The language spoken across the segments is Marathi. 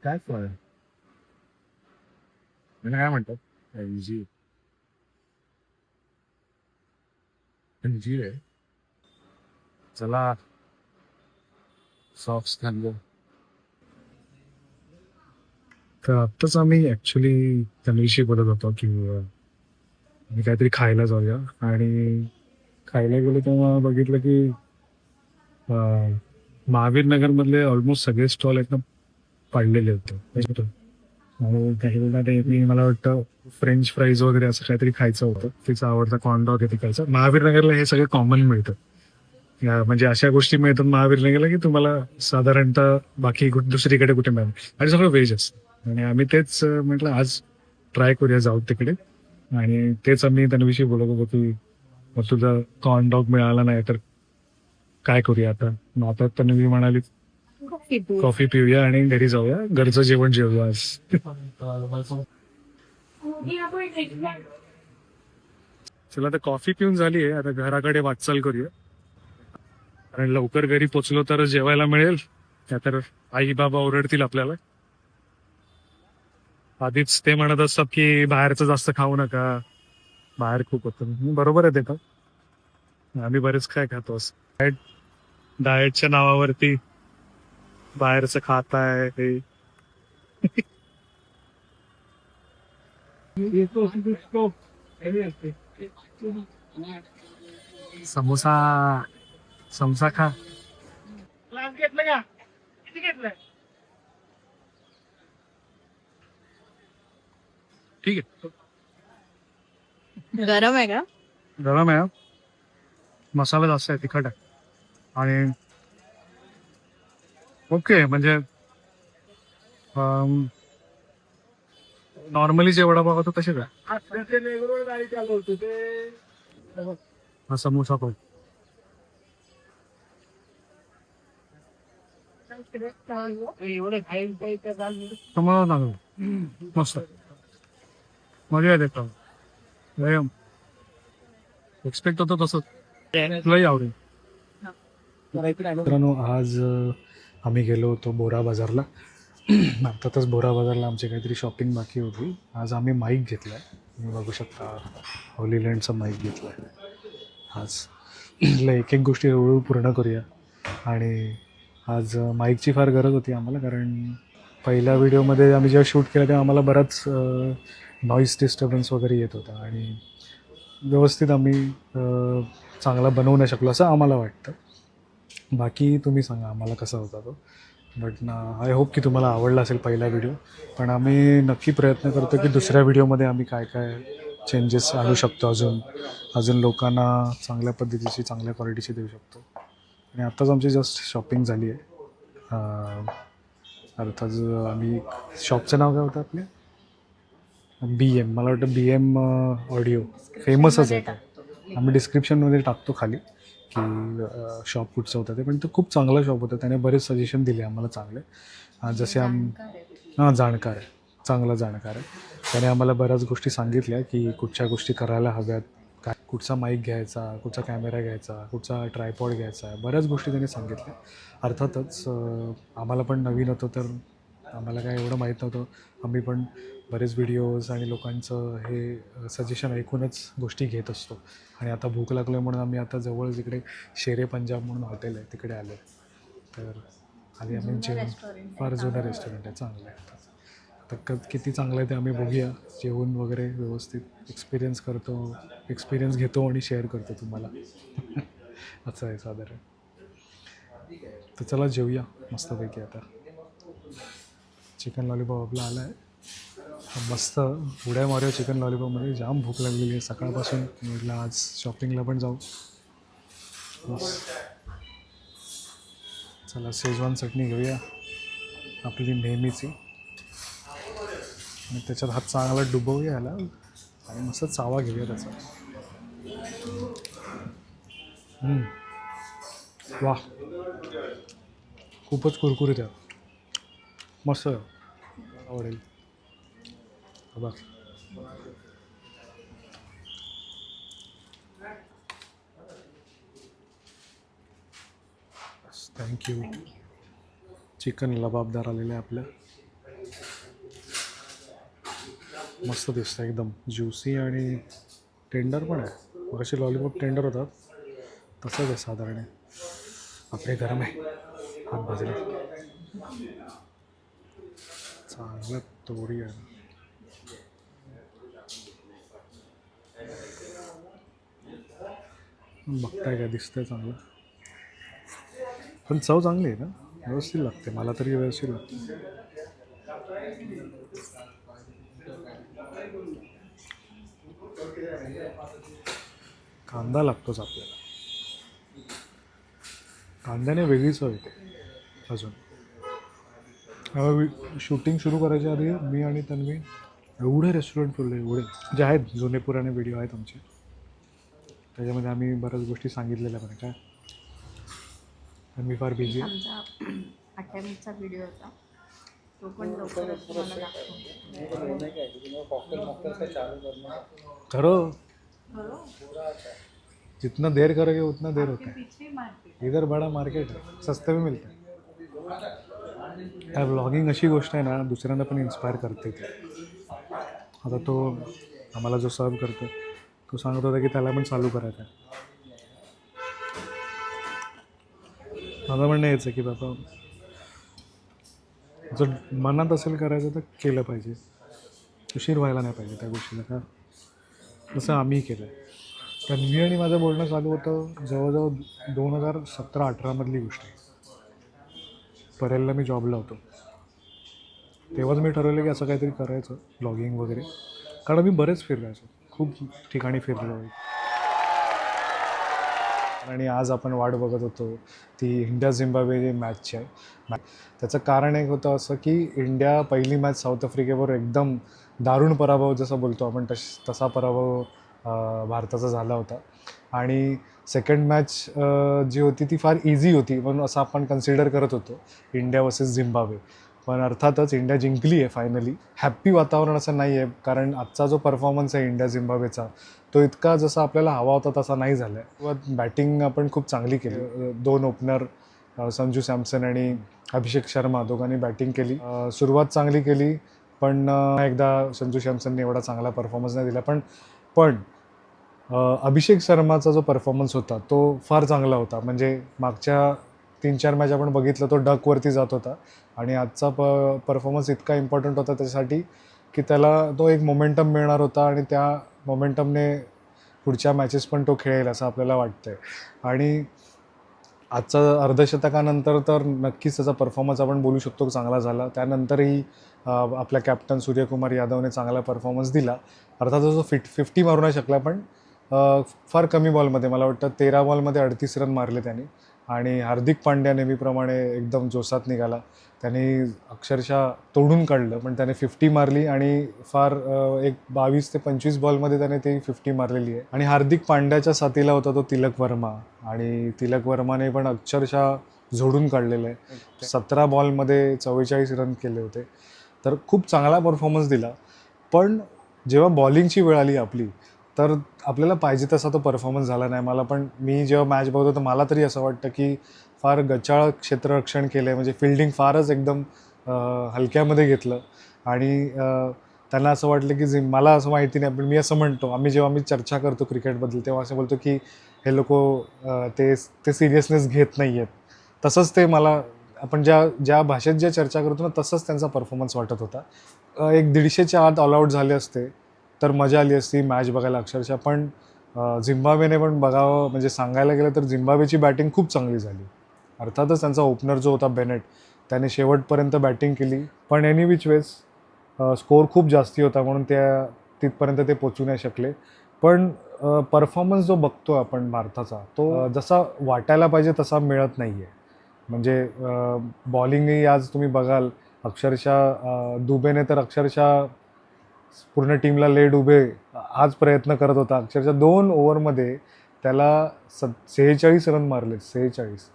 काय फळ आहे? म्हणजे काय म्हणतात? अंजीर. अंजीर आहे. चला सॉफ्ट खाल्लं. तर आत्ताच आम्ही ऍक्च्युली त्यांच्याविषयी बोलत होतो की आम्ही काहीतरी खायला जाऊया, आणि खायला गेलो तेव्हा बघितलं की महावीर नगर मधले ऑलमोस्ट सगळे स्टॉल एकदम पाडलेले होते. आणि काही लोकांना मला वाटतं फ्रेंच फ्राईज वगैरे असं काहीतरी खायचं होतं. तिचा आवडता कॉर्न डॉग आहे, ते खायचं. महावीर नगरला हे सगळं कॉमन मिळतं. म्हणजे अशा गोष्टी मिळतात महावीर नगरला की तुम्हाला साधारणतः बाकी दुसरीकडे कुठे मिळेल, आणि सगळं व्हेज असतं. आणि आम्ही तेच म्हटलं आज ट्राय करूया, जाऊ तिकडे. आणि तेच आम्ही त्यांच्याविषयी बोलत होतो की मग तुझा कॉर्न डॉग मिळाला नाही तर काय करूया आता. मग आता तन्वी म्हणाली कॉफी पिऊया आणि घरी जाऊया, घरचं जेवण जेवूया आज. चला आता कॉफी पिऊन झाली आहे, आता घराकडे वाटचाल करूया. कारण लवकर घरी पोचलो तर जेवायला मिळेल, तर आई बाबा ओरडतील आपल्याला. आधीच ते म्हणत असतात की बाहेरचं जास्त खाऊ नका, बाहेर खूप होतं. बरोबर आहे ते का, आम्ही बरेच काय खातो असं डाएटच्या नावावरती बाहेरचं खाताय हे. समोसा, समोसा खा. घेतलं का, किती घेतलंय? ठीक आहे. गरम आहे का? गरम आहे. मसाला जास्त आहे, तिखट आहे. आणि ओके, म्हणजे नॉर्मली जे वडापाव होतो तसे काय. हा समोसा पण तुम्हाला चांगलं मस्त मजा येते का. एक्सपेक्ट होतं तसंच, तुलाही आवडेल. मित्रांनो, आज आम्ही गेलो होतो बोरा बाजारला. अर्थातच बोरा बाजारला आमची काहीतरी शॉपिंग बाकी होती. आज आम्ही माईक घेतला आहे, तुम्ही बघू शकता. होलीलँडचा माईक घेतला आहे आज. म्हटलं एक एक गोष्टी हळूहळू पूर्ण करूया. आणि आज माईकची फार गरज होती आम्हाला, कारण पहिल्या व्हिडिओमध्ये आम्ही जेव्हा शूट केलं तेव्हा आम्हाला बराच नॉईस डिस्टर्बन्स वगैरे येत होता, आणि व्यवस्थित आम्ही चांगला बनवू नाही शकलो असं आम्हाला वाटतं. बाकी तुम्ही सांगा आम्हाला कसा होता तो. बट आय होप की तुम्हाला आवडला असेल पहिला व्हिडिओ. पण आम्ही नक्की प्रयत्न करतो की दुसऱ्या व्हिडिओमध्ये आम्ही काय काय चेंजेस आणू शकतो, अजून लोकांना चांगल्या पद्धतीची, चांगल्या क्वालिटीची देऊ शकतो. आणि आत्ताच आमची जस्ट शॉपिंग झाली आहे. अर्थात आम्ही, शॉपचं नाव काय होतं आपल्या, BM, मला वाटतं BM ऑडिओ, फेमसच आहे तो. आम्ही डिस्क्रिप्शनमध्ये टाकतो खाली की शॉप कुठचं होतं ते. पण तो खूप चांगला शॉप होता, त्याने बरेच सजेशन दिले आम्हाला चांगले. जसे जाणकार आहे, चांगला जाणकार आहे. त्याने आम्हाला बऱ्याच गोष्टी सांगितल्या की कुठच्या गोष्टी करायला हव्यात, काय कुठचा माईक घ्यायचा, कुठचा कॅमेरा घ्यायचा, कुठचा ट्रायपॉड घ्यायचा, बऱ्याच गोष्टी त्यांनी सांगितल्या. अर्थातच आम्हाला पण नवीन होतं, तर आम्हाला काय एवढं माहीत नव्हतं. आम्ही पण बरेच व्हिडिओज आणि लोकांचं हे सजेशन ऐकूनच गोष्टी घेत असतो. आणि आता भूक लागली म्हणून आम्ही आता जवळ इकडे शेरे पंजाब म्हणून हॉटेल आहे, तिकडे आलो. तर आधी आम्ही जेवण, फार जुनं रेस्टॉरंट आहे, चांगलं आहे. आता किती चांगलं आहे ते आम्ही बघूया. जेवण वगैरे व्यवस्थित एक्सपिरियन्स घेतो आणि शेअर करतो तुम्हाला. असं आहे साधारण. तर चला जेवूया मस्तपैकी. आता चिकन लॉलीपॉप आपला आला आहे, मस्त उड्या मारूया चिकन लॉलीपॉपमध्ये. जाम भूक लागलेली आहे सकाळपासून. म्हटलं आज शॉपिंगला पण जाऊ. चला शेजवान चटणी घेऊया आपली नेहमीची, आणि त्याच्यात हात चांगला डुबवूया याला, आणि मस्त चावा घेऊया त्याचा. वा, खूपच कुरकुरीत आहे, मस्त आवडेल. बघ, थँक्यू. चिकन लबाबदार आलेलं आहे आपलं. मस्त दिसतं एकदम ज्युसी आणि टेंडर पण आहे. मग असे लॉलीपॉप टेंडर होतात तसंच आहे साधारण. आपले गरम आहे, हात भाजले. चांगलं तोडी आहे. बघताय काय दिसतंय चांगलं, पण चव चांगली आहे ना, व्यवस्थित लागते. मला तरी व्यवस्थित लागते. कांदा लागतोच आपल्याला, कांद्याने वेगळी चव येते. अजून शूटिंग सुरू करायच्या आधी मी आणि तन्वी एवढे रेस्टॉरंट फिरले, एवढे जे आहेत जुने पुराणे व्हिडिओ आहेत आमचे, त्याच्यामध्ये आम्ही बऱ्याच गोष्टी सांगितलेल्या पण काय. पण मी फार बिझी आहे. आमचा 8 मिनिटचा व्हिडिओ होता, तो पण लवकरच तुम्हाला दाखवतो. खरं जितना देर करोगे उतना देर होता है. इधर बड़ा मार्केट है, सस्ते में मिलता है. या ब्लॉगिंग अशी गोष्ट आहे ना, दुसऱ्यांना पण इन्स्पायर करते ती. आता तो आम्हाला जो सर्व करतो तो सांगत होता की त्याला पण चालू करायचं आहे. माझं म्हणणं हेच आहे की बाबा जर मनात असेल करायचं तर केलं पाहिजे, उशीर व्हायला नाही पाहिजे त्या गोष्टीला. का तसं आम्ही केलं आहे. तन्वी आणि माझं बोलणं चालू होतं जवळजवळ 2017-18 मधली गोष्ट आहे. परेलला मी जॉबला होतो, तेव्हाच मी ठरवलं की असं काहीतरी करायचं ब्लॉगिंग वगैरे. कारण मी बरेच फिरायचो, खूप ठिकाणी फिरलो आहे. आणि आज आपण वाट बघत होतो ती इंडिया झिम्बाब्वे मॅचची आहे. त्याचं कारण एक होतं असं की इंडिया पहिली मॅच साऊथ आफ्रिकेवर एकदम दारुण पराभव जसं बोलतो आपण तसा पराभव भारताचा झाला होता. आणि सेकंड मॅच जी होती ती फार इझी होती म्हणून असं आपण कन्सिडर करत होतो, इंडिया वर्सेस झिम्बाब्वे. पण अर्थातच इंडिया जिंकली आहे फायनली. हॅप्पी वातावरण असं नाही आहे, कारण आजचा जो परफॉर्मन्स आहे इंडिया झिम्बाब्वेचा तो इतका जसा आपल्याला हवा होता तसा नाही झाला आहे. बॅटिंग आपण खूप चांगली केली. 2 ओपनर संजू सॅमसन आणि अभिषेक शर्मा दोघांनी बॅटिंग केली. सुरुवात चांगली केली, पण एकदा संजू सॅमसनने एवढा चांगला परफॉर्मन्स नाही दिला. पण अभिषेक शर्माचा जो परफॉर्मन्स होता तो फार चांगला होता. म्हणजे मागच्या 3-4 मॅच आपण बघितलं तो डकवरती जात होता, आणि आजचा परफॉर्मन्स इतका इम्पॉर्टंट होता त्याच्यासाठी की त्याला तो एक मोमेंटम मिळणार होता, आणि त्या मोमेंटमने पुढच्या मॅचेस पण तो खेळेल असं आपल्याला वाटतं आहे. आणि आजचा अर्धशतकानंतर तर नक्कीच त्याचा परफॉर्मन्स आपण बोलू शकतो चांगला झाला. त्यानंतरही आपल्या कॅप्टन सूर्यकुमार यादवने चांगला परफॉर्मन्स दिला. अर्थातच तो 50 मारू नाही शकला, पण फार कमी बॉलमध्ये, मला वाटतं 13 बॉलमध्ये 38 रन मारले त्याने. आणि हार्दिक पांड्या नेहमीप्रमाणे एकदम जोशात निघाला, त्याने अक्षरशः तोडून काढलं. पण त्याने 50 मारली, आणि फार एक 22 ते 25 बॉलमध्ये त्याने ती 50 मारलेली आहे. आणि हार्दिक पांड्याच्या साथीला होता तो तिलक वर्मा, आणि तिलक वर्माने पण अक्षरशः झोडून काढलेलं आहे. 17 बॉलमध्ये 44 रन केले होते. तर खूप चांगला परफॉर्मन्स दिला. पण जेव्हा बॉलिंगची वेळ आली आपली, तर आपल्याला पाहिजे तसा तो परफॉर्मन्स झाला नाही. मी जेव्हा मॅच बघतो तर मला तरी असं वाटतं की फार गचाळ क्षेत्ररक्षण केलं आहे. म्हणजे फिल्डिंग फारच एकदम हलक्यामध्ये घेतलं. आणि त्यांना असं वाटलं की मला असं माहिती नाही, पण मी असं म्हणतो, आम्ही चर्चा करतो क्रिकेटबद्दल तेव्हा असं बोलतो की हे लोक ते सिरियसनेस घेत नाही आहेत. तसंच ते मला आपण ज्या भाषेत ज्या चर्चा करतो ना तसंच त्यांचा परफॉर्मन्स वाटत होता. 150च्या आत ऑल आऊट झाले असते तर मजा आली असती मॅच बघायला अक्षरशः. पण झिम्बाब्वेने पण बघावं, म्हणजे सांगायला गेलं तर झिम्बाब्वेची बॅटिंग खूप चांगली झाली. अर्थातच त्यांचा ओपनर जो होता बेनेट, त्याने शेवटपर्यंत बॅटिंग केली. पण एनी विच वेज स्कोअर खूप जास्ती होता म्हणून तिथपर्यंत ते पोचू नाही शकले. पण परफॉर्मन्स जो बघतो आपण भारताचा, तो जसा वाटायला पाहिजे तसा मिळत नाही आहे. म्हणजे बॉलिंगही आज तुम्ही बघाल अक्षरशः दुबेने तर अक्षरशः पूर्ण टीमला लेड उभे आज प्रयत्न करत होता. अक्षरशः 2 ओव्हरमध्ये त्याला 46 रन मारले, 46.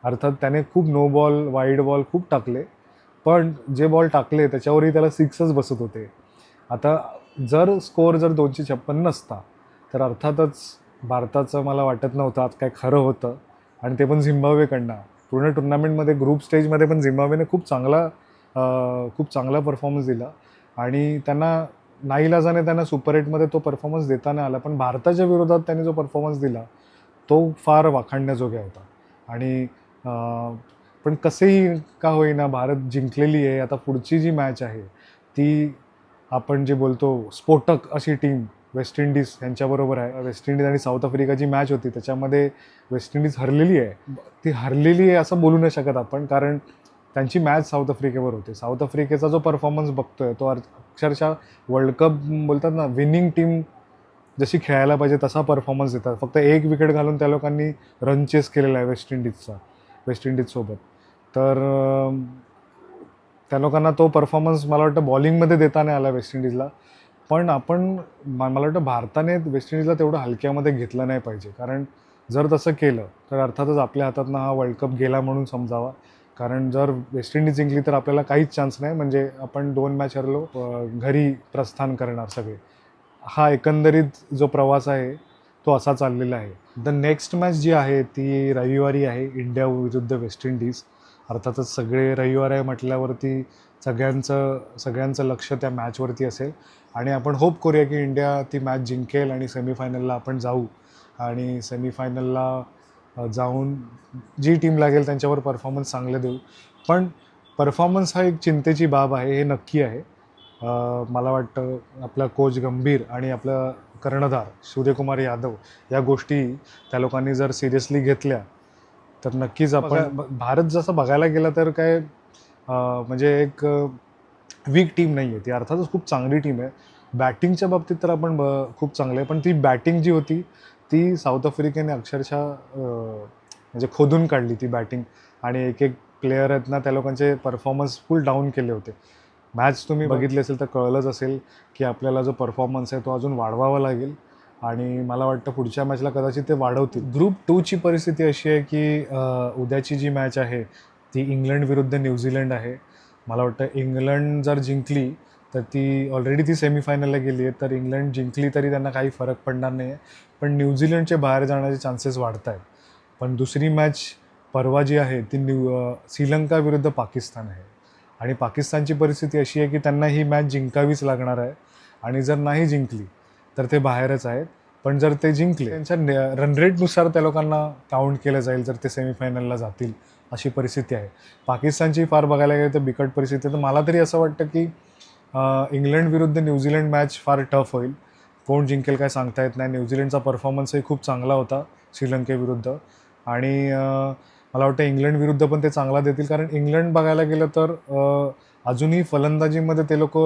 अर्थात त्याने खूप नो बॉल, वाईड बॉल खूप टाकले, पण जे बॉल टाकले त्याच्यावरही त्याला 6च बसत होते. आता जर स्कोअर 256 नसता तर अर्थातच भारताचं मला वाटत नव्हतं आज काय खरं होतं. आणि ते पण झिम्बाब्वेकडनं. पूर्ण टुर्नामेंटमध्ये ग्रुप स्टेजमध्ये पण झिम्बाब्वेने खूप चांगला खूप चांगला परफॉर्मन्स दिला आणि त्यांना नाईलाजाने त्यांना सुपर 8मध्ये तो परफॉर्मन्स देता नाही आला, पण भारताच्या विरोधात त्यांनी जो परफॉर्मन्स दिला तो फार वाखाणण्याजोगा होता. आणि पण कसेही का होईना भारत जिंकलेली आहे. आता पुढची जी मॅच आहे ती आपण जे बोलतो स्फोटक अशी टीम वेस्ट इंडिज यांच्याबरोबर आहे. वेस्ट इंडिज आणि साऊथ आफ्रिकाची मॅच होती, त्याच्यामध्ये वेस्ट इंडिज हरलेली आहे. ती हरलेली आहे असं बोलू नाही शकत आपण, कारण त्यांची मॅच साऊथ आफ्रिकेवर होते. साऊथ आफ्रिकेचा जो परफॉर्मन्स बघतोय तो अक्षरशः वर्ल्ड कप बोलतात ना, विनिंग टीम जशी खेळायला पाहिजे तसा परफॉर्मन्स देतात. फक्त एक विकेट घालून त्या लोकांनी रन चेस केलेला आहे वेस्ट इंडिजसोबत. तर त्या लोकांना तो परफॉर्मन्स मला वाटतं बॉलिंगमध्ये देता नाही आला वेस्ट इंडिजला. पण मला वाटतं भारताने वेस्ट इंडिजला तेवढं हलक्यामध्ये घेतलं नाही पाहिजे, कारण जर तसं केलं तर अर्थातच आपल्या हातातनं हा वर्ल्ड कप गेला म्हणून समजावा. कारण जर वेस्ट इंडिज जिंकली तर आपल्याला काहीच चान्स नाही, म्हणजे आपण 2 मॅच हरलो, घरी प्रस्थान करणार सगळे. हा एकंदरीत जो प्रवास आहे तो असा चाललेला आहे. द नेक्स्ट मॅच जी आहे ती रविवारी आहे, इंडिया वेस्ट इंडिज. अर्थातच सगळे रविवार आहे म्हटल्यावरती सगळ्यांचं लक्ष त्या मॅचवरती असेल आणि आपण होप करूया की इंडिया ती मॅच जिंकेल आणि सेमीफायनलला आपण जाऊ आणि सेमीफायनलला जाऊन जी टीम लागेल त्यांच्यावर परफॉर्मन्स चांगले देऊ. पण परफॉर्मन्स हा एक चिंतेची बाब आहे, हे नक्की आहे. मला वाटतं आपला कोच गंभीर आणि आपला कर्णधार सूर्यकुमार यादव या गोष्टी त्या लोकांनी जर सिरियसली घेतल्या तर नक्कीच आपण भारत जसं बघायला गेला तर काय म्हणजे एक वीक टीम नाही आहे ती. अर्थातच खूप चांगली टीम आहे. बॅटिंगच्या बाबतीत तर आपण खूप चांगलं आहे, पण ती बॅटिंग जी होती ती साऊथ आफ्रिकेने अक्षरशः म्हणजे खोदून काढली ती बॅटिंग आणि एक प्लेयर आहेत ना त्या लोकांचे परफॉर्मन्स फुल डाऊन केले होते. मॅच तुम्ही बघितली असेल तर कळलंच असेल की आपल्याला जो परफॉर्मन्स आहे तो अजून वाढवावा लागेल आणि मला वाटतं पुढच्या मॅचला कदाचित ते वाढवतील. ग्रुप 2ची परिस्थिती अशी आहे की उद्याची जी मॅच आहे ती इंग्लंड विरुद्ध न्यूझीलंड आहे. मला वाटतं इंग्लंड जर जिंकली तर ती ऑलरेडी ती सेमीफायनलला गेली आहे, तर इंग्लंड जिंकली तरी त्यांना काही फरक पडणार नाही आहे. पण न्यूझीलंडचे बाहेर जाण्याचे चान्सेस वाढत आहेत. पण दुसरी मॅच परवा जी आहे ती श्रीलंका विरुद्ध पाकिस्तान आहे आणि पाकिस्तानची परिस्थिती अशी आहे की त्यांना ही मॅच जिंकावीच लागणार आहे आणि जर नाही जिंकली तर ते बाहेरच आहेत. पण जर ते जिंकले त्यांच्या रन रेटनुसार त्या लोकांना काउंट केलं जाईल जर ते सेमीफायनलला जातील, अशी परिस्थिती आहे. पाकिस्तानची फार बघायला गेली तर बिकट परिस्थिती आहे. तर मला तरी असं वाटतं की इंग्लंड विरुद्ध न्यूझीलंड मॅच फार टफ होईल. कोण जिंकेल काय सांगता येत नाही. न्यूझीलंडचा परफॉर्मन्सही खूप चांगला होता श्रीलंकेविरुद्ध आणि मला वाटतं इंग्लंड विरुद्ध पण ते चांगला देतील, कारण इंग्लंड बघायला गेलं तर अजूनही फलंदाजीमध्ये ते लोक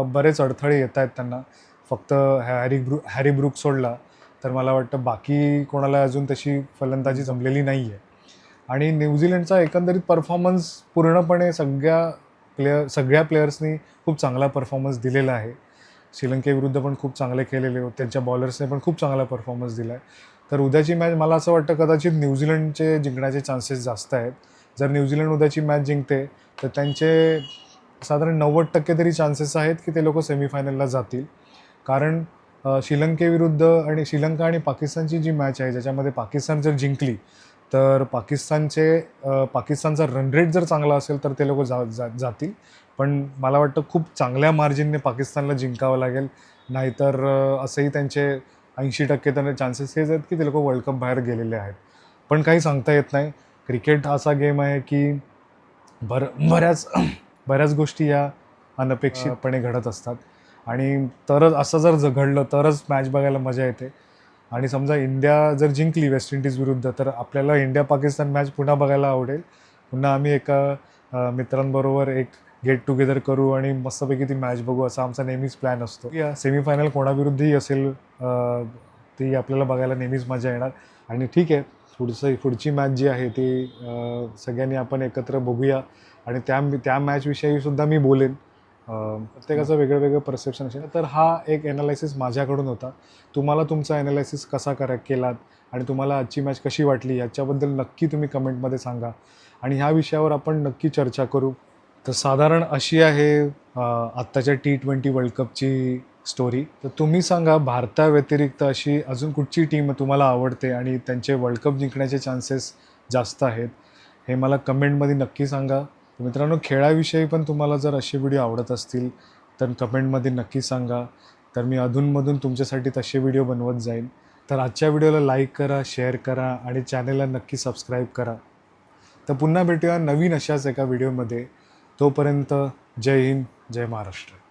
बरेच अडथळे येत आहेत त्यांना. फक्त हॅरी ब्रूक सोडला तर मला वाटतं बाकी कोणाला अजून तशी फलंदाजी जमलेली नाही आहे. आणि न्यूझीलंडचा एकंदरीत परफॉर्मन्स पूर्णपणे सगळ्या प्लेयर्सनी खूप चांगला परफॉर्मन्स दिलेला आहे. श्रीलंकेविरुद्ध पण खूप चांगले केलेले होते, त्यांच्या बॉलर्सने पण खूप चांगला परफॉर्मन्स दिला आहे. तर उद्याची मॅच मला असं वाटतं कदाचित न्यूझीलंडचे जिंकण्याचे चान्सेस जास्त आहेत. जर न्यूझीलंड उद्याची मॅच जिंकते तर त्यांचे साधारण 90% तरी चान्सेस आहेत की ते लोक सेमीफायनलला जातील. कारण श्रीलंका आणि पाकिस्तानची जी मॅच आहे ज्याच्यामध्ये पाकिस्तान जर जिंकली तर पाकिस्तानचा रन रेट जर चांगला असेल तर ते लोक जातील. पण मला वाटतं खूप चांगल्या मार्जिनने पाकिस्तानला जिंकावं लागेल, नाहीतर असंही त्यांचे 80% त्यांना चान्सेस हेच आहेत की ते लोक वर्ल्ड कप बाहेर गेलेले आहेत. पण काही सांगता येत नाही. क्रिकेट असा गेम आहे की बऱ्याच गोष्टी या अनपेक्षितपणे घडत असतात आणि तरच असं जर घडलं तरच मॅच बघायला मजा येते. आणि समजा इंडिया जर जिंकली वेस्ट इंडिज विरुद्ध तर आपल्याला इंडिया पाकिस्तान मॅच पुन्हा बघायला आवडेल. पुन्हा आम्ही एका मित्रांबरोबर एक गेट टुगेदर करू आणि मस्तपैकी ती मॅच बघू, असा आमचा नेहमीच प्लॅन असतो. या सेमीफायनल कोणाविरुद्धही असेल ती आपल्याला बघायला नेहमीच मजा येणार. आणि ठीक आहे, पुढची मॅच जी आहे ती सगळ्यांनी आपण एकत्र बघूया आणि त्या मॅचविषयी सुद्धा मी बोलेन. प्रत्येकाचं वेगळं परसेप्शन असेल. तर हा एक ॲनालायसिस माझ्याकडून होता. तुम्हाला तुमचा ॲनालायसिस कसा केलात आणि तुम्हाला आजची मॅच कशी वाटली याच्याबद्दल नक्की तुम्ही कमेंटमध्ये सांगा आणि ह्या विषयावर आपण नक्की चर्चा करू. तर साधारण अशी आहे आत्ताच्या T20 वर्ल्ड कपची स्टोरी. तर तुम्ही सांगा भारताव्यतिरिक्त अशी अजून कुठची टीम तुम्हाला आवडते आणि त्यांचे वर्ल्ड कप जिंकण्याचे चान्सेस जास्त आहेत, हे मला कमेंटमध्ये नक्की सांगा. तर मित्रांनो, खेळाविषयी पण तुम्हाला जर असे व्हिडिओ आवडत असतील तर कमेंटमध्ये नक्की सांगा. तर मी अधूनमधून तुमच्यासाठी तसे व्हिडिओ बनवत जाईन. तर आजच्या व्हिडिओला लाईक करा, शेअर करा आणि चॅनलला नक्की सबस्क्राईब करा. तर पुन्हा भेटूया नवीन अशाच एका व्हिडिओमध्ये. तोपर्यंत जय हिंद, जय महाराष्ट्र.